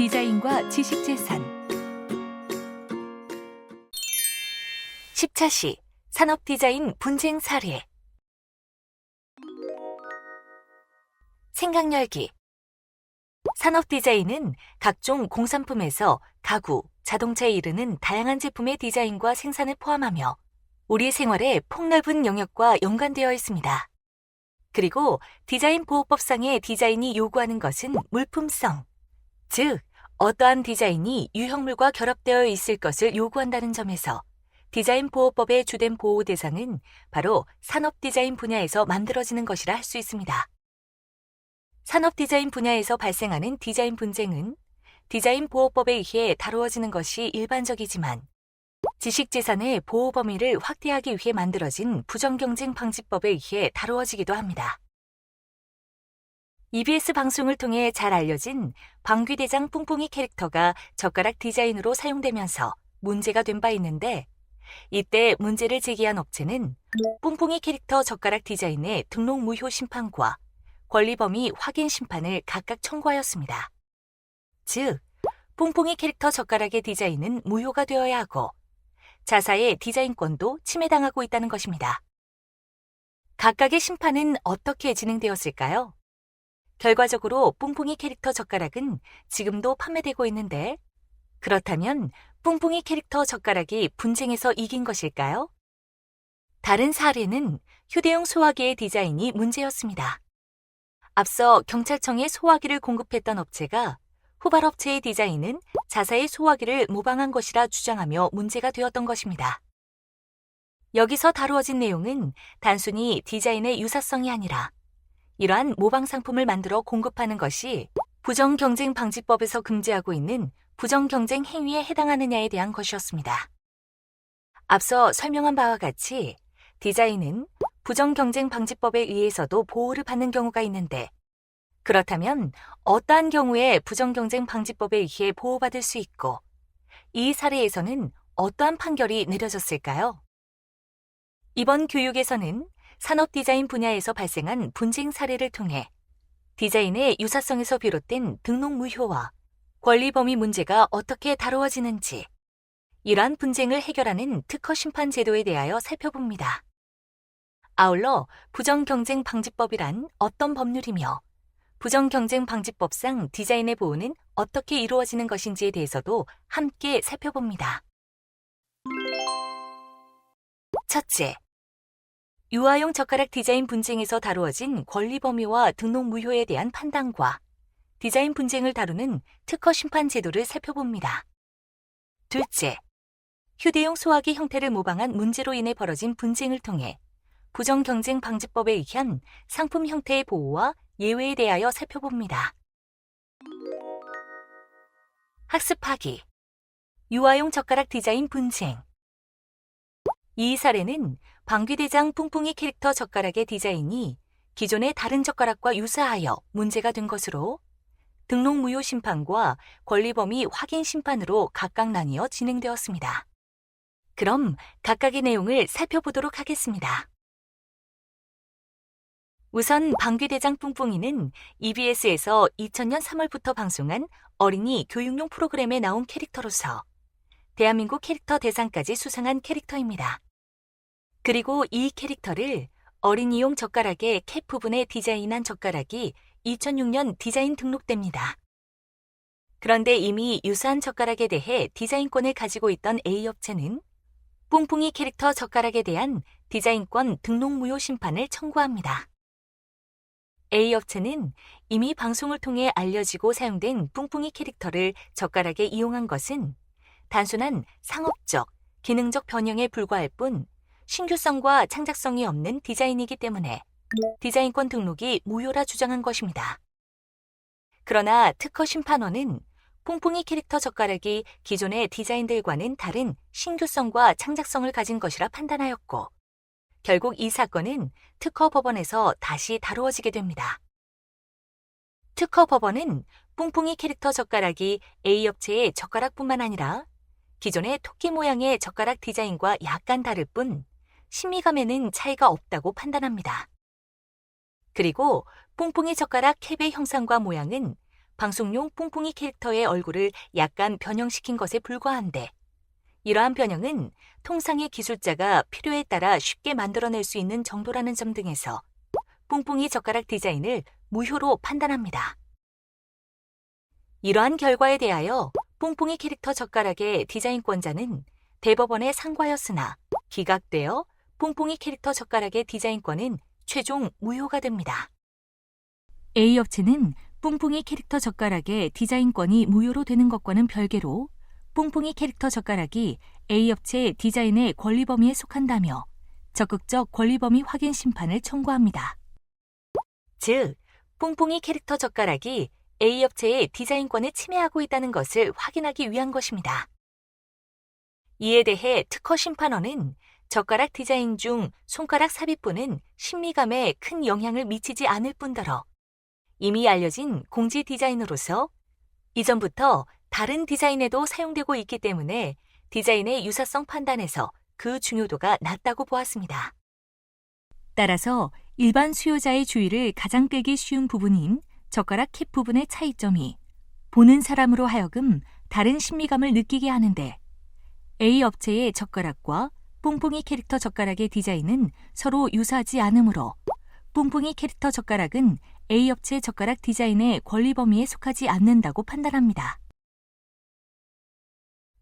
디자인과 지식재산 10차시 산업디자인 분쟁 사례. 생각열기. 산업디자인은 각종 공산품에서 가구, 자동차에 이르는 다양한 제품의 디자인과 생산을 포함하며 우리 생활의 폭넓은 영역과 연관되어 있습니다. 그리고 디자인 보호법상의 디자인이 요구하는 것은 물품성, 즉 어떠한 디자인이 유형물과 결합되어 있을 것을 요구한다는 점에서 디자인 보호법의 주된 보호 대상은 바로 산업 디자인 분야에서 만들어지는 것이라 할 수 있습니다. 산업 디자인 분야에서 발생하는 디자인 분쟁은 디자인 보호법에 의해 다루어지는 것이 일반적이지만 지식재산의 보호 범위를 확대하기 위해 만들어진 부정경쟁 방지법에 의해 다루어지기도 합니다. EBS 방송을 통해 잘 알려진 방귀대장 뿡뿡이 캐릭터가 젓가락 디자인으로 사용되면서 문제가 된 바 있는데, 이때 문제를 제기한 업체는 뿡뿡이 캐릭터 젓가락 디자인의 등록 무효 심판과 권리범위 확인 심판을 각각 청구하였습니다. 즉, 뿡뿡이 캐릭터 젓가락의 디자인은 무효가 되어야 하고 자사의 디자인권도 침해당하고 있다는 것입니다. 각각의 심판은 어떻게 진행되었을까요? 결과적으로 뿡뿡이 캐릭터 젓가락은 지금도 판매되고 있는데, 그렇다면 뿡뿡이 캐릭터 젓가락이 분쟁에서 이긴 것일까요? 다른 사례는 휴대용 소화기의 디자인이 문제였습니다. 앞서 경찰청에 소화기를 공급했던 업체가 후발업체의 디자인은 자사의 소화기를 모방한 것이라 주장하며 문제가 되었던 것입니다. 여기서 다루어진 내용은 단순히 디자인의 유사성이 아니라 이러한 모방 상품을 만들어 공급하는 것이 부정경쟁방지법에서 금지하고 있는 부정경쟁 행위에 해당하느냐에 대한 것이었습니다. 앞서 설명한 바와 같이 디자인은 부정경쟁방지법에 의해서도 보호를 받는 경우가 있는데, 그렇다면 어떠한 경우에 부정경쟁방지법에 의해 보호받을 수 있고 이 사례에서는 어떠한 판결이 내려졌을까요? 이번 교육에서는 산업디자인 분야에서 발생한 분쟁 사례를 통해 디자인의 유사성에서 비롯된 등록 무효와 권리범위 문제가 어떻게 다루어지는지, 이러한 분쟁을 해결하는 특허 심판 제도에 대하여 살펴봅니다. 아울러 부정경쟁방지법이란 어떤 법률이며 부정경쟁방지법상 디자인의 보호는 어떻게 이루어지는 것인지에 대해서도 함께 살펴봅니다. 첫째, 유아용 젓가락 디자인 분쟁에서 다루어진 권리 범위와 등록 무효에 대한 판단과 디자인 분쟁을 다루는 특허 심판 제도를 살펴봅니다. 둘째, 휴대용 소화기 형태를 모방한 문제로 인해 벌어진 분쟁을 통해 부정경쟁방지법에 의한 상품 형태의 보호와 예외에 대하여 살펴봅니다. 학습하기. 유아용 젓가락 디자인 분쟁. 이 사례는 방귀대장 뿡뿡이 캐릭터 젓가락의 디자인이 기존의 다른 젓가락과 유사하여 문제가 된 것으로 등록 무효 심판과 권리범위 확인 심판으로 각각 나뉘어 진행되었습니다. 그럼 각각의 내용을 살펴보도록 하겠습니다. 우선 방귀대장 뿡뿡이는 EBS에서 2000년 3월부터 방송한 어린이 교육용 프로그램에 나온 캐릭터로서 대한민국 캐릭터 대상까지 수상한 캐릭터입니다. 그리고 이 캐릭터를 어린이용 젓가락의 캡 부분에 디자인한 젓가락이 2006년 디자인 등록됩니다. 그런데 이미 유사한 젓가락에 대해 디자인권을 가지고 있던 A업체는 뿡뿡이 캐릭터 젓가락에 대한 디자인권 등록 무효 심판을 청구합니다. A업체는 이미 방송을 통해 알려지고 사용된 뿡뿡이 캐릭터를 젓가락에 이용한 것은 단순한 상업적, 기능적 변형에 불과할 뿐 신규성과 창작성이 없는 디자인이기 때문에 디자인권 등록이 무효라 주장한 것입니다. 그러나 특허 심판원은 뿡뿡이 캐릭터 젓가락이 기존의 디자인들과는 다른 신규성과 창작성을 가진 것이라 판단하였고, 결국 이 사건은 특허 법원에서 다시 다루어지게 됩니다. 특허 법원은 뿡뿡이 캐릭터 젓가락이 A업체의 젓가락뿐만 아니라 기존의 토끼 모양의 젓가락 디자인과 약간 다를 뿐 심미감에는 차이가 없다고 판단합니다. 그리고 뿡뿡이 젓가락 캡의 형상과 모양은 방송용 뿡뿡이 캐릭터의 얼굴을 약간 변형시킨 것에 불과한데, 이러한 변형은 통상의 기술자가 필요에 따라 쉽게 만들어낼 수 있는 정도라는 점 등에서 뿡뿡이 젓가락 디자인을 무효로 판단합니다. 이러한 결과에 대하여 뿡뿡이 캐릭터 젓가락의 디자인권자는 대법원에 상고하였으나 기각되어 뿡뿡이 캐릭터 젓가락의 디자인권은 최종 무효가 됩니다. A업체는 뿡뿡이 캐릭터 젓가락의 디자인권이 무효로 되는 것과는 별개로 뿡뿡이 캐릭터 젓가락이 A업체의 디자인의 권리 범위에 속한다며 적극적 권리 범위 확인 심판을 청구합니다. 즉, 뿡뿡이 캐릭터 젓가락이 A업체의 디자인권을 침해하고 있다는 것을 확인하기 위한 것입니다. 이에 대해 특허 심판원은 젓가락 디자인 중 손가락 삽입부는 신미감에 큰 영향을 미치지 않을 뿐더러 이미 알려진 공지 디자인으로서 이전부터 다른 디자인에도 사용되고 있기 때문에 디자인의 유사성 판단에서 그 중요도가 낮다고 보았습니다. 따라서 일반 수요자의 주의를 가장 끌기 쉬운 부분인 젓가락 캡 부분의 차이점이 보는 사람으로 하여금 다른 신미감을 느끼게 하는데 A 업체의 젓가락과 뿡뿡이 캐릭터 젓가락의 디자인은 서로 유사하지 않으므로 뿡뿡이 캐릭터 젓가락은 A 업체 젓가락 디자인의 권리 범위에 속하지 않는다고 판단합니다.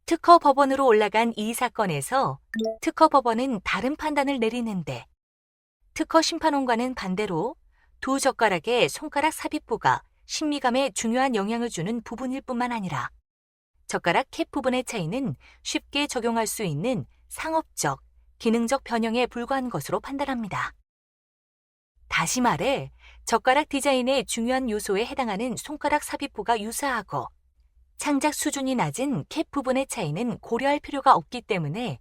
특허 법원으로 올라간 이 사건에서 특허 법원은 다른 판단을 내리는데 특허 심판원과는 반대로 두 젓가락의 손가락 삽입부가 신미감에 중요한 영향을 주는 부분일 뿐만 아니라 젓가락 캡 부분의 차이는 쉽게 적용할 수 있는 상업적, 기능적 변형에 불과한 것으로 판단합니다. 다시 말해, 젓가락 디자인의 중요한 요소에 해당하는 손가락 삽입부가 유사하고 창작 수준이 낮은 캡 부분의 차이는 고려할 필요가 없기 때문에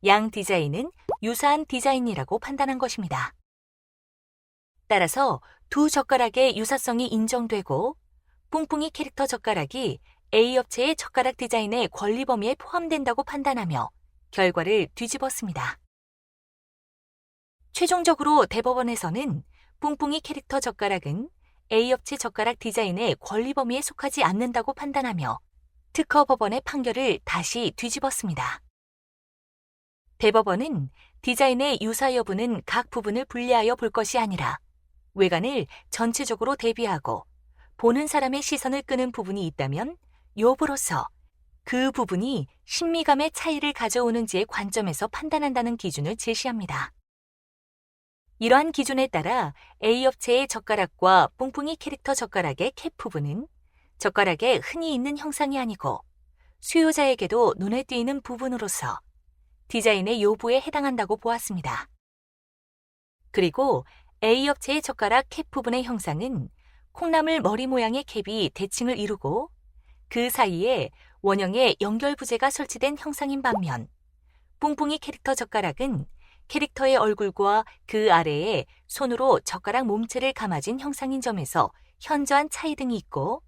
양 디자인은 유사한 디자인이라고 판단한 것입니다. 따라서 두 젓가락의 유사성이 인정되고 뿡뿡이 캐릭터 젓가락이 A 업체의 젓가락 디자인의 권리 범위에 포함된다고 판단하며 결과를 뒤집었습니다. 최종적으로 대법원에서는 뿡뿡이 캐릭터 젓가락은 A 업체 젓가락 디자인의 권리 범위에 속하지 않는다고 판단하며 특허 법원의 판결을 다시 뒤집었습니다. 대법원은 디자인의 유사 여부는 각 부분을 분리하여 볼 것이 아니라 외관을 전체적으로 대비하고 보는 사람의 시선을 끄는 부분이 있다면 여부로서 그 부분이 신미감의 차이를 가져오는지의 관점에서 판단한다는 기준을 제시합니다. 이러한 기준에 따라 A 업체의 젓가락과 뿡뿡이 캐릭터 젓가락의 캡 부분은 젓가락에 흔히 있는 형상이 아니고 수요자에게도 눈에 띄는 부분으로서 디자인의 요부에 해당한다고 보았습니다. 그리고 A 업체의 젓가락 캡 부분의 형상은 콩나물 머리 모양의 캡이 대칭을 이루고 그 사이에 원형의 연결 부재가 설치된 형상인 반면 뿡뿡이 캐릭터 젓가락은 캐릭터의 얼굴과 그 아래에 손으로 젓가락 몸체를 감아진 형상인 점에서 현저한 차이 등이 있고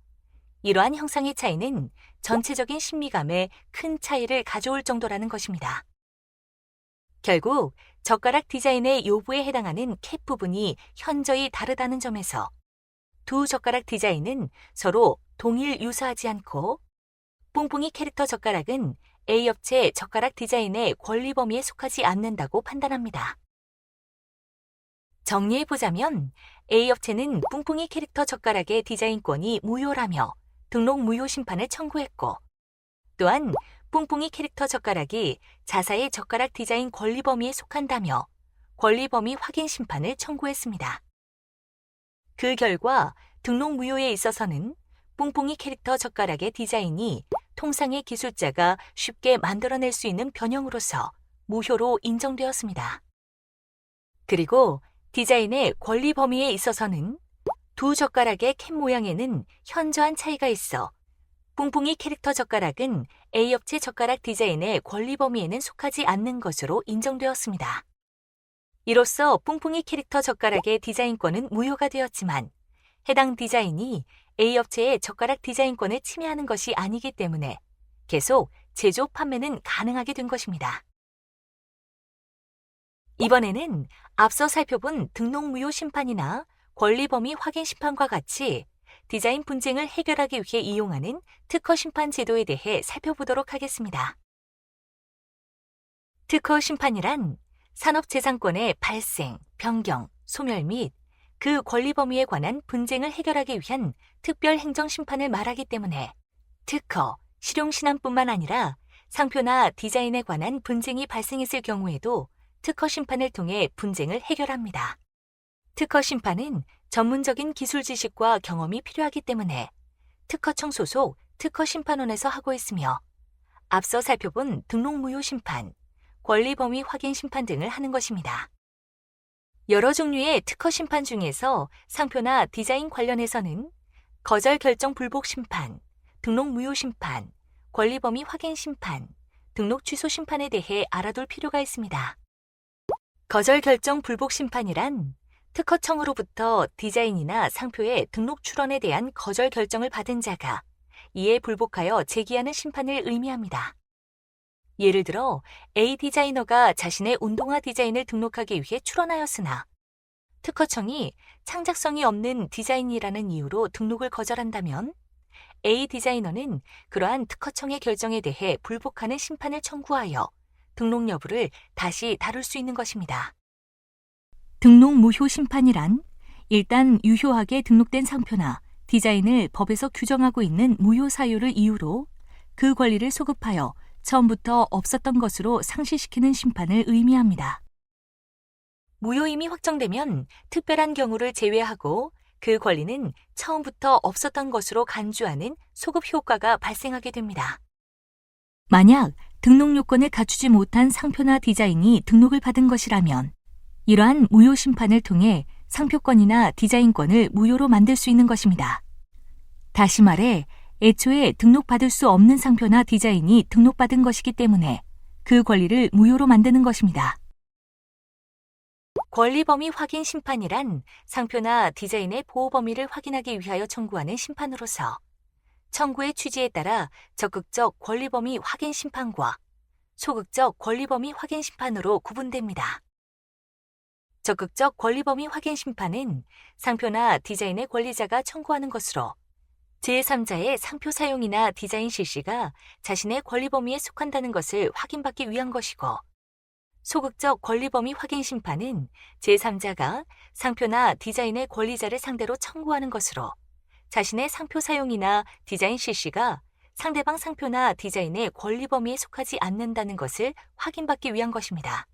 이러한 형상의 차이는 전체적인 신미감에 큰 차이를 가져올 정도라는 것입니다. 결국 젓가락 디자인의 요부에 해당하는 캡 부분이 현저히 다르다는 점에서 두 젓가락 디자인은 서로 동일 유사하지 않고 뿡뿡이 캐릭터 젓가락은 A 업체 젓가락 디자인의 권리 범위에 속하지 않는다고 판단합니다. 정리해보자면 A 업체는 뿡뿡이 캐릭터 젓가락의 디자인권이 무효라며 등록 무효 심판을 청구했고 또한 뿡뿡이 캐릭터 젓가락이 자사의 젓가락 디자인 권리 범위에 속한다며 권리 범위 확인 심판을 청구했습니다. 그 결과 등록 무효에 있어서는 뿡뿡이 캐릭터 젓가락의 디자인이 통상의 기술자가 쉽게 만들어낼 수 있는 변형으로서 무효로 인정되었습니다. 그리고 디자인의 권리 범위에 있어서는 두 젓가락의 캡 모양에는 현저한 차이가 있어 뿡뿡이 캐릭터 젓가락은 A 업체 젓가락 디자인의 권리 범위에는 속하지 않는 것으로 인정되었습니다. 이로써 뿡뿡이 캐릭터 젓가락의 디자인권은 무효가 되었지만 해당 디자인이 A 업체의 젓가락 디자인권을 침해하는 것이 아니기 때문에 계속 제조 판매는 가능하게 된 것입니다. 이번에는 앞서 살펴본 등록 무효 심판이나 권리 범위 확인 심판과 같이 디자인 분쟁을 해결하기 위해 이용하는 특허 심판 제도에 대해 살펴보도록 하겠습니다. 특허 심판이란 산업재산권의 발생, 변경, 소멸 및 그 권리 범위에 관한 분쟁을 해결하기 위한 특별 행정 심판을 말하기 때문에 특허, 실용신안뿐만 아니라 상표나 디자인에 관한 분쟁이 발생했을 경우에도 특허 심판을 통해 분쟁을 해결합니다. 특허 심판은 전문적인 기술 지식과 경험이 필요하기 때문에 특허청 소속 특허심판원에서 하고 있으며 앞서 살펴본 등록무효 심판, 권리 범위 확인 심판 등을 하는 것입니다. 여러 종류의 특허 심판 중에서 상표나 디자인 관련해서는 거절 결정 불복 심판, 등록 무효 심판, 권리 범위 확인 심판, 등록 취소 심판에 대해 알아둘 필요가 있습니다. 거절 결정 불복 심판이란 특허청으로부터 디자인이나 상표의 등록 출원에 대한 거절 결정을 받은 자가 이에 불복하여 제기하는 심판을 의미합니다. 예를 들어 A 디자이너가 자신의 운동화 디자인을 등록하기 위해 출원하였으나 특허청이 창작성이 없는 디자인이라는 이유로 등록을 거절한다면 A 디자이너는 그러한 특허청의 결정에 대해 불복하는 심판을 청구하여 등록 여부를 다시 다룰 수 있는 것입니다. 등록 무효 심판이란 일단 유효하게 등록된 상표나 디자인을 법에서 규정하고 있는 무효 사유를 이유로 그 권리를 소급하여 처음부터 없었던 것으로 상실시키는 심판을 의미합니다. 무효임이 확정되면 특별한 경우를 제외하고 그 권리는 처음부터 없었던 것으로 간주하는 소급 효과가 발생하게 됩니다. 만약 등록 요건을 갖추지 못한 상표나 디자인이 등록을 받은 것이라면 이러한 무효 심판을 통해 상표권이나 디자인권을 무효로 만들 수 있는 것입니다. 다시 말해 애초에 등록받을 수 없는 상표나 디자인이 등록받은 것이기 때문에 그 권리를 무효로 만드는 것입니다. 권리 범위 확인 심판이란 상표나 디자인의 보호 범위를 확인하기 위하여 청구하는 심판으로서 청구의 취지에 따라 적극적 권리 범위 확인 심판과 소극적 권리 범위 확인 심판으로 구분됩니다. 적극적 권리 범위 확인 심판은 상표나 디자인의 권리자가 청구하는 것으로 제3자의 상표 사용이나 디자인 실시가 자신의 권리 범위에 속한다는 것을 확인받기 위한 것이고 소극적 권리 범위 확인 심판은 제3자가 상표나 디자인의 권리자를 상대로 청구하는 것으로 자신의 상표 사용이나 디자인 실시가 상대방 상표나 디자인의 권리 범위에 속하지 않는다는 것을 확인받기 위한 것입니다.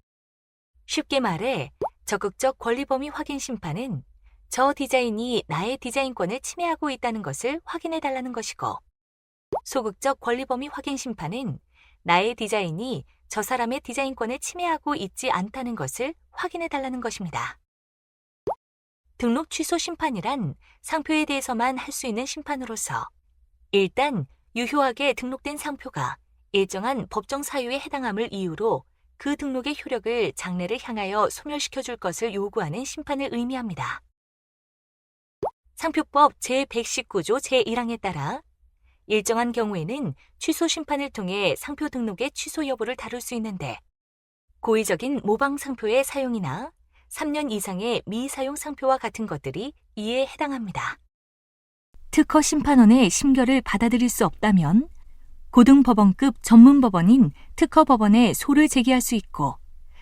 쉽게 말해 적극적 권리 범위 확인 심판은 저 디자인이 나의 디자인권을 침해하고 있다는 것을 확인해달라는 것이고 소극적 권리 범위 확인 심판은 나의 디자인이 저 사람의 디자인권을 침해하고 있지 않다는 것을 확인해달라는 것입니다. 등록 취소 심판이란 상표에 대해서만 할 수 있는 심판으로서 일단 유효하게 등록된 상표가 일정한 법정 사유에 해당함을 이유로 그 등록의 효력을 장래를 향하여 소멸시켜줄 것을 요구하는 심판을 의미합니다. 상표법 제119조 제1항에 따라 일정한 경우에는 취소 심판을 통해 상표 등록의 취소 여부를 다룰 수 있는데 고의적인 모방 상표의 사용이나 3년 이상의 미사용 상표와 같은 것들이 이에 해당합니다. 특허 심판원의 심결을 받아들일 수 없다면 고등법원급 전문법원인 특허법원에 소를 제기할 수 있고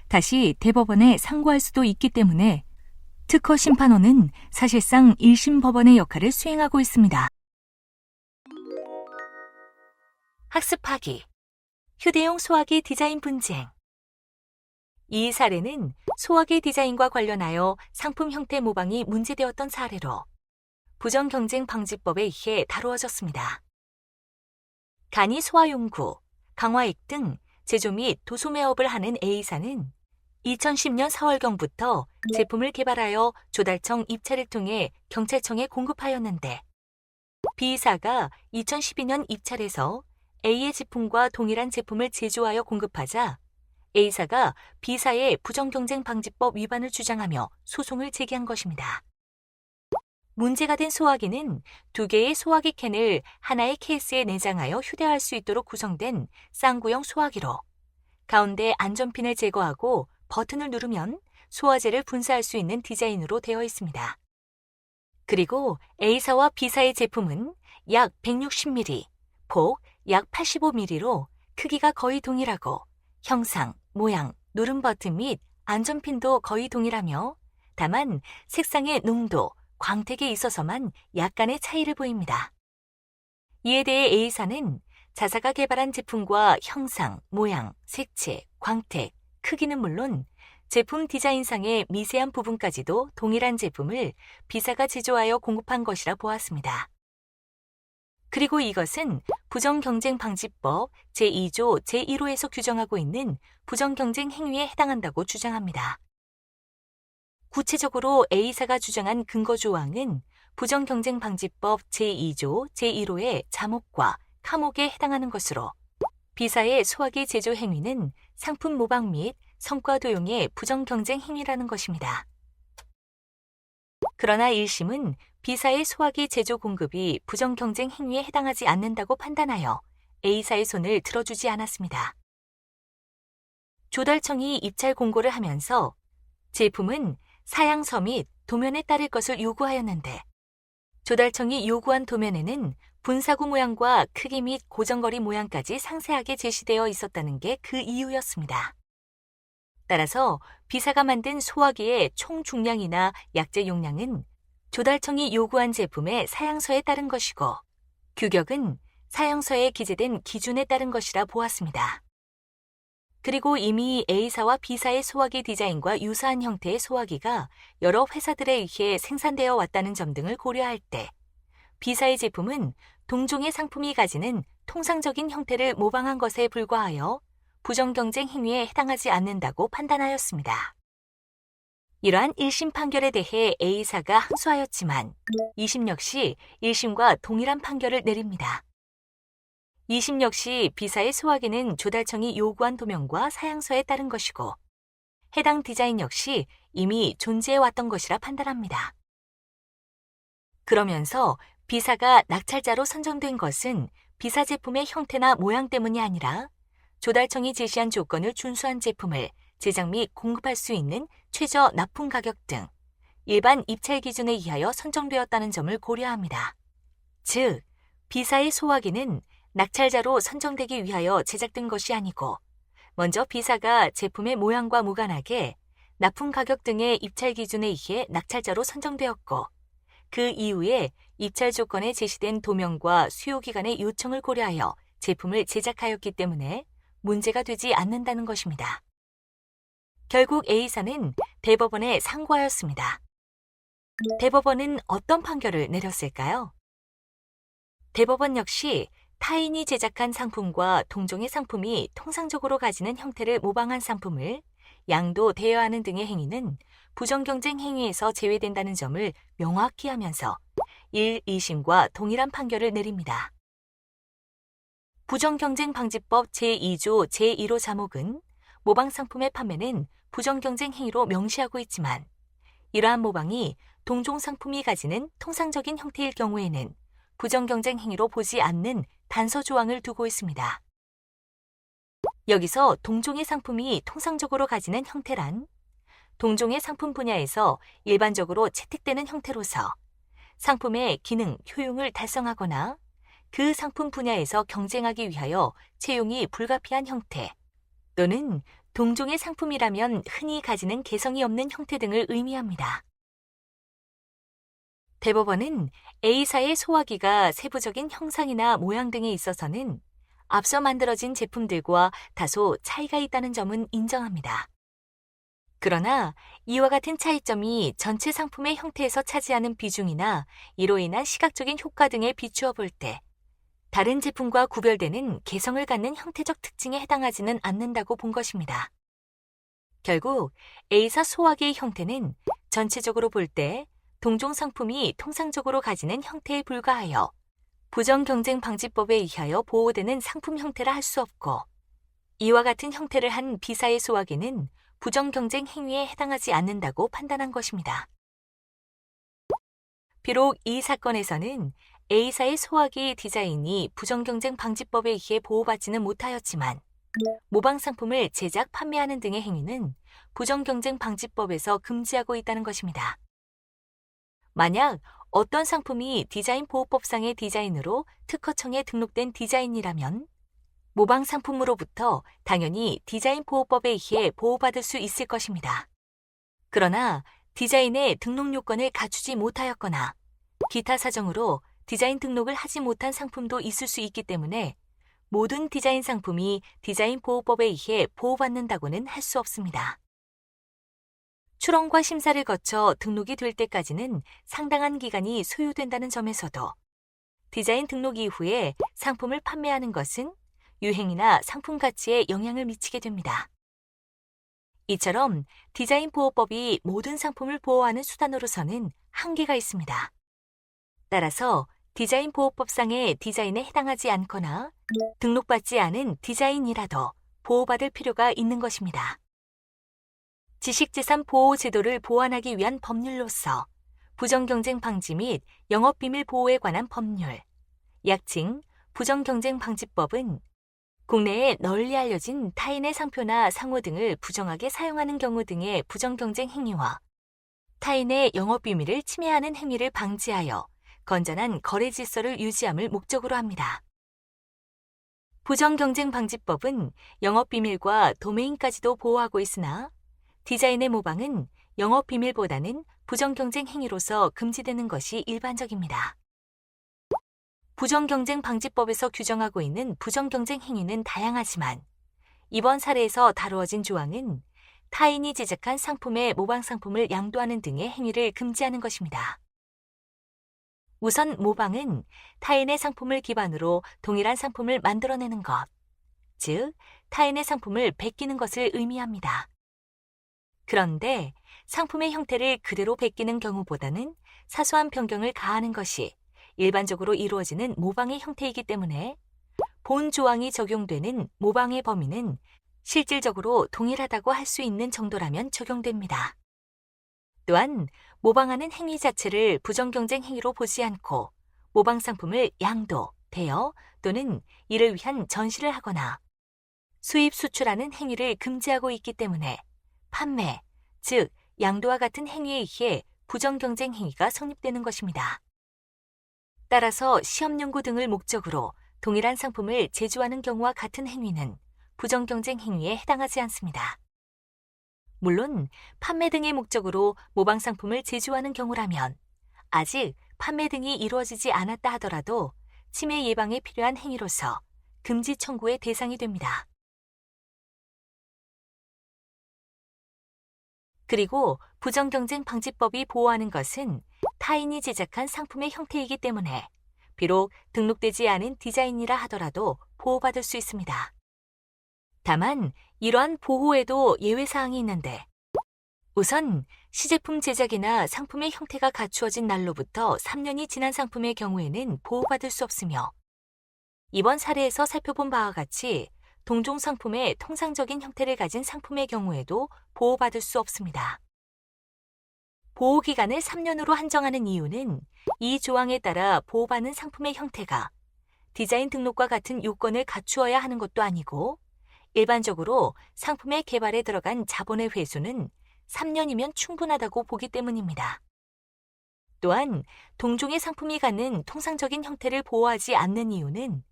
다시 대법원에 상고할 수도 있기 때문에 특허 심판원은 사실상 1심 법원의 역할을 수행하고 있습니다. 학습하기, 휴대용 소화기 디자인 분쟁. 이 사례는 소화기 디자인과 관련하여 상품 형태 모방이 문제되었던 사례로 부정경쟁 방지법에 의해 다루어졌습니다. 간이 소화용구, 강화액 등 제조 및 도소매업을 하는 A사는 2010년 4월경부터 제품을 개발하여 조달청 입찰을 통해 경찰청에 공급하였는데 B사가 2012년 입찰에서 A의 제품과 동일한 제품을 제조하여 공급하자 A사가 B사의 부정경쟁방지법 위반을 주장하며 소송을 제기한 것입니다. 문제가 된 소화기는 2개의 소화기 캔을 하나의 케이스에 내장하여 휴대할 수 있도록 구성된 쌍구형 소화기로 가운데 안전핀을 제거하고 버튼을 누르면 소화제를 분사할 수 있는 디자인으로 되어 있습니다. 그리고 A사와 B사의 제품은 약 160mm, 폭 약 85mm로 크기가 거의 동일하고 형상, 모양, 누름 버튼 및 안전핀도 거의 동일하며 다만 색상의 농도, 광택에 있어서만 약간의 차이를 보입니다. 이에 대해 A사는 자사가 개발한 제품과 형상, 모양, 색채, 광택, 크기는 물론 제품 디자인상의 미세한 부분까지도 동일한 제품을 B사가 제조하여 공급한 것이라 보았습니다. 그리고 이것은 부정경쟁방지법 제2조 제1호에서 규정하고 있는 부정경쟁 행위에 해당한다고 주장합니다. 구체적으로 A사가 주장한 근거조항은 부정경쟁방지법 제2조 제1호의 자목과 하목에 해당하는 것으로 B사의 소화기 제조 행위는 상품 모방 및 성과 도용의 부정경쟁 행위라는 것입니다. 그러나 1심은 B사의 소화기 제조 공급이 부정경쟁 행위에 해당하지 않는다고 판단하여 A사의 손을 들어주지 않았습니다. 조달청이 입찰 공고를 하면서 제품은 사양서 및 도면에 따를 것을 요구하였는데 조달청이 요구한 도면에는 분사구 모양과 크기 및 고정거리 모양까지 상세하게 제시되어 있었다는 게 그 이유였습니다. 따라서 B사가 만든 소화기의 총 중량이나 약재 용량은 조달청이 요구한 제품의 사양서에 따른 것이고 규격은 사양서에 기재된 기준에 따른 것이라 보았습니다. 그리고 이미 A사와 B사의 소화기 디자인과 유사한 형태의 소화기가 여러 회사들에 의해 생산되어 왔다는 점 등을 고려할 때 B사의 제품은 동종의 상품이 가지는 통상적인 형태를 모방한 것에 불과하여 부정경쟁 행위에 해당하지 않는다고 판단하였습니다. 이러한 1심 판결에 대해 A사가 항소하였지만 2심 역시 1심과 동일한 판결을 내립니다. 2심 역시 B사의 소화기는 조달청이 요구한 도면과 사양서에 따른 것이고 해당 디자인 역시 이미 존재해왔던 것이라 판단합니다. 그러면서 B사가 낙찰자로 선정된 것은 B사 제품의 형태나 모양 때문이 아니라 조달청이 제시한 조건을 준수한 제품을 제작 및 공급할 수 있는 최저 납품 가격 등 일반 입찰 기준에 의하여 선정되었다는 점을 고려합니다. 즉, B사의 소화기는 낙찰자로 선정되기 위하여 제작된 것이 아니고 먼저 B사가 제품의 모양과 무관하게 납품 가격 등의 입찰 기준에 의해 낙찰자로 선정되었고 그 이후에 입찰 조건에 제시된 도면과 수요 기간의 요청을 고려하여 제품을 제작하였기 때문에 문제가 되지 않는다는 것입니다. 결국 A사는 대법원에 상고하였습니다. 대법원은 어떤 판결을 내렸을까요? 대법원 역시 타인이 제작한 상품과 동종의 상품이 통상적으로 가지는 형태를 모방한 상품을 양도 대여하는 등의 행위는 부정경쟁 행위에서 제외된다는 점을 명확히 하면서 1, 2심과 동일한 판결을 내립니다. 부정경쟁방지법 제2조 제1호 자목은 모방 상품의 판매는 부정경쟁 행위로 명시하고 있지만 이러한 모방이 동종 상품이 가지는 통상적인 형태일 경우에는 부정경쟁 행위로 보지 않는 단서 조항을 두고 있습니다. 여기서 동종의 상품이 통상적으로 가지는 형태란 동종의 상품 분야에서 일반적으로 채택되는 형태로서 상품의 기능, 효용을 달성하거나 그 상품 분야에서 경쟁하기 위하여 채용이 불가피한 형태 또는 동종의 상품이라면 흔히 가지는 개성이 없는 형태 등을 의미합니다. 대법원은 A사의 소화기가 세부적인 형상이나 모양 등에 있어서는 앞서 만들어진 제품들과 다소 차이가 있다는 점은 인정합니다. 그러나 이와 같은 차이점이 전체 상품의 형태에서 차지하는 비중이나 이로 인한 시각적인 효과 등에 비추어 볼 때 다른 제품과 구별되는 개성을 갖는 형태적 특징에 해당하지는 않는다고 본 것입니다. 결국 A사 소화기의 형태는 전체적으로 볼 때 동종 상품이 통상적으로 가지는 형태에 불과하여 부정경쟁방지법에 의하여 보호되는 상품 형태라 할 수 없고 이와 같은 형태를 한 B사의 소화기는 부정경쟁 행위에 해당하지 않는다고 판단한 것입니다. 비록 이 사건에서는 A사의 소화기 디자인이 부정경쟁방지법에 의해 보호받지는 못하였지만 모방 상품을 제작, 판매하는 등의 행위는 부정경쟁방지법에서 금지하고 있다는 것입니다. 만약 어떤 상품이 디자인 보호법상의 디자인으로 특허청에 등록된 디자인이라면 모방 상품으로부터 당연히 디자인 보호법에 의해 보호받을 수 있을 것입니다. 그러나 디자인의 등록 요건을 갖추지 못하였거나 기타 사정으로 디자인 등록을 하지 못한 상품도 있을 수 있기 때문에 모든 디자인 상품이 디자인 보호법에 의해 보호받는다고는 할 수 없습니다. 출원과 심사를 거쳐 등록이 될 때까지는 상당한 기간이 소요된다는 점에서도 디자인 등록 이후에 상품을 판매하는 것은 유행이나 상품 가치에 영향을 미치게 됩니다. 이처럼 디자인 보호법이 모든 상품을 보호하는 수단으로서는 한계가 있습니다. 따라서 디자인 보호법상의 디자인에 해당하지 않거나 등록받지 않은 디자인이라도 보호받을 필요가 있는 것입니다. 지식재산 보호 제도를 보완하기 위한 법률로서 부정경쟁 방지 및 영업비밀 보호에 관한 법률, 약칭 부정경쟁 방지법은 국내에 널리 알려진 타인의 상표나 상호 등을 부정하게 사용하는 경우 등의 부정경쟁 행위와 타인의 영업비밀을 침해하는 행위를 방지하여 건전한 거래 질서를 유지함을 목적으로 합니다. 부정경쟁 방지법은 영업비밀과 도메인까지도 보호하고 있으나 디자인의 모방은 영업비밀보다는 부정경쟁 행위로서 금지되는 것이 일반적입니다. 부정경쟁 방지법에서 규정하고 있는 부정경쟁 행위는 다양하지만 이번 사례에서 다루어진 조항은 타인이 제작한 상품의 모방 상품을 양도하는 등의 행위를 금지하는 것입니다. 우선 모방은 타인의 상품을 기반으로 동일한 상품을 만들어내는 것, 즉 타인의 상품을 베끼는 것을 의미합니다. 그런데 상품의 형태를 그대로 베끼는 경우보다는 사소한 변경을 가하는 것이 일반적으로 이루어지는 모방의 형태이기 때문에 본 조항이 적용되는 모방의 범위는 실질적으로 동일하다고 할 수 있는 정도라면 적용됩니다. 또한 모방하는 행위 자체를 부정경쟁 행위로 보지 않고 모방 상품을 양도, 대여 또는 이를 위한 전시를 하거나 수입, 수출하는 행위를 금지하고 있기 때문에 판매, 즉 양도와 같은 행위에 의해 부정경쟁 행위가 성립되는 것입니다. 따라서 시험 연구 등을 목적으로 동일한 상품을 제조하는 경우와 같은 행위는 부정경쟁 행위에 해당하지 않습니다. 물론 판매 등의 목적으로 모방 상품을 제조하는 경우라면 아직 판매 등이 이루어지지 않았다 하더라도 침해 예방에 필요한 행위로서 금지 청구의 대상이 됩니다. 그리고 부정경쟁 방지법이 보호하는 것은 타인이 제작한 상품의 형태이기 때문에 비록 등록되지 않은 디자인이라 하더라도 보호받을 수 있습니다. 다만 이러한 보호에도 예외사항이 있는데 우선 시제품 제작이나 상품의 형태가 갖추어진 날로부터 3년이 지난 상품의 경우에는 보호받을 수 없으며 이번 사례에서 살펴본 바와 같이 동종 상품의 통상적인 형태를 가진 상품의 경우에도 보호받을 수 없습니다. 보호기간을 3년으로 한정하는 이유는 이 조항에 따라 보호받는 상품의 형태가 디자인 등록과 같은 요건을 갖추어야 하는 것도 아니고 일반적으로 상품의 개발에 들어간 자본의 회수는 3년이면 충분하다고 보기 때문입니다. 또한 동종의 상품이 갖는 통상적인 형태를 보호하지 않는 이유는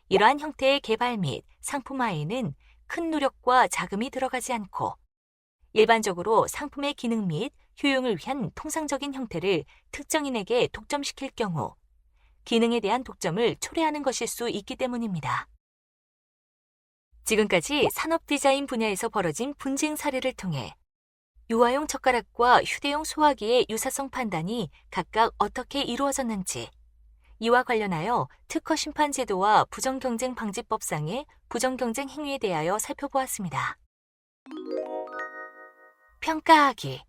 이러한 형태의 개발 및 상품화에는 큰 노력과 자금이 들어가지 않고 일반적으로 상품의 기능 및 효용을 위한 통상적인 형태를 특정인에게 독점시킬 경우 기능에 대한 독점을 초래하는 것일 수 있기 때문입니다. 지금까지 산업 디자인 분야에서 벌어진 분쟁 사례를 통해 유아용 젓가락과 휴대용 소화기의 유사성 판단이 각각 어떻게 이루어졌는지 이와 관련하여 특허 심판 제도와 부정경쟁 방지법상의 부정경쟁 행위에 대하여 살펴보았습니다. 평가하기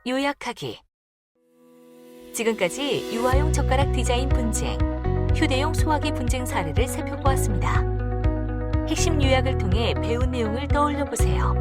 요약하기. 지금까지 유아용 젓가락 디자인 분쟁, 휴대용 소화기 분쟁 사례를 살펴보았습니다. 핵심 요약을 통해 배운 내용을 떠올려 보세요.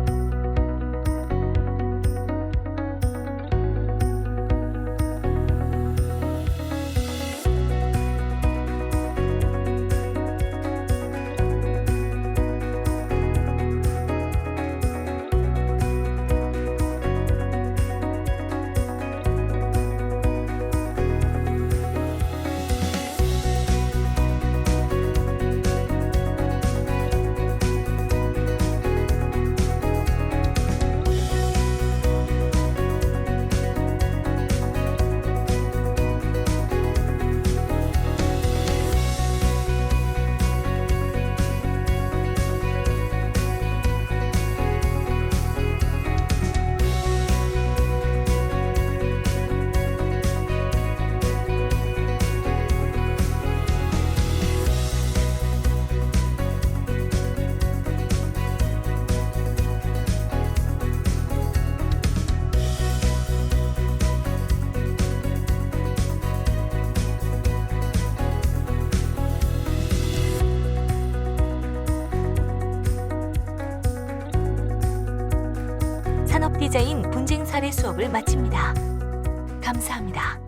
산업 디자인 분쟁 사례 수업을 마칩니다. 감사합니다.